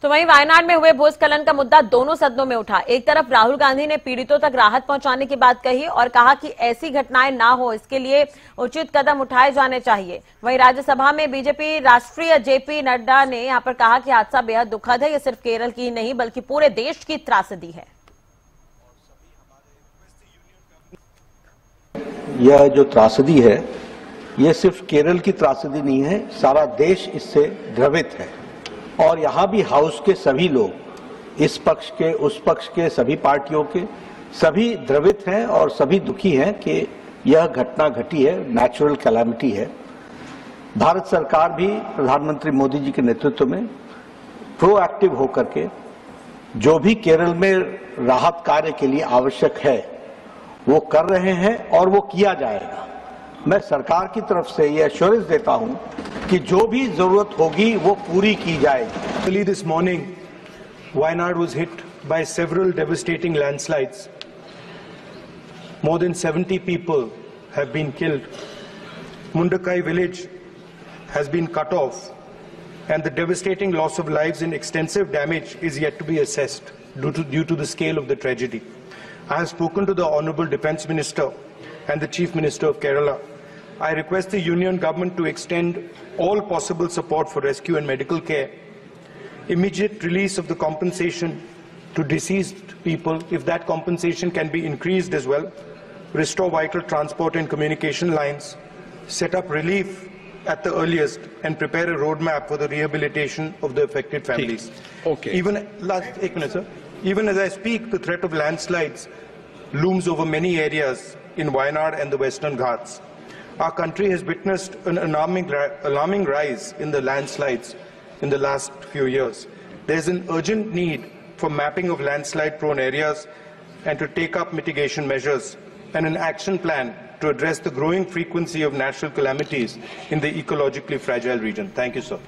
तो वहीं वायनाड में हुए भूस्खलन का मुद्दा दोनों सदनों में उठा। एक तरफ राहुल गांधी ने पीड़ितों तक राहत पहुंचाने की बात कही और कहा कि ऐसी घटनाएं ना हो इसके लिए उचित कदम उठाए जाने चाहिए। वहीं राज्यसभा में बीजेपी राष्ट्रीय जेपी नड्डा ने यहां पर कहा कि हादसा बेहद दुखद है। ये सिर्फ केरल की ही नहीं बल्कि पूरे देश की त्रासदी है। यह जो त्रासदी है यह सिर्फ केरल की त्रासदी नहीं है, सारा देश इससे द्रवित है। और यहां भी हाउस के सभी लोग, इस पक्ष के उस पक्ष के, सभी पार्टियों के सभी द्रवित हैं और सभी दुखी हैं कि यह घटना घटी है, नेचुरल कैलामिटी है। भारत सरकार भी प्रधानमंत्री मोदी जी के नेतृत्व में प्रोएक्टिव होकर के जो भी केरल में राहत कार्य के लिए आवश्यक है वो कर रहे हैं और वो किया जाएगा। मैं सरकार की तरफ से यह एश्योरेंस देता हूं कि जो भी जरूरत होगी वो पूरी की जाएगी। This morning, Wayanad was hit by several devastating landslides. More than 70 people have been killed. Mundakai village has been cut off, and the devastating loss of lives and extensive damage is yet to be assessed due to the scale of the tragedy. I have spoken to the Honourable Defence Minister and the Chief Minister of Kerala. I request the Union Government to extend all possible support for rescue and medical care, immediate release of the compensation to deceased people, if that compensation can be increased as well, restore vital transport and communication lines, set up relief at the earliest, and prepare a roadmap for the rehabilitation of the affected families. Okay. Even as I speak, the threat of landslides looms over many areas in Wayanad and the Western Ghats. Our country has witnessed an alarming rise in the landslides in the last few years. There is an urgent need for mapping of landslide-prone areas and to take up mitigation measures and an action plan to address the growing frequency of natural calamities in the ecologically fragile region. Thank you, sir.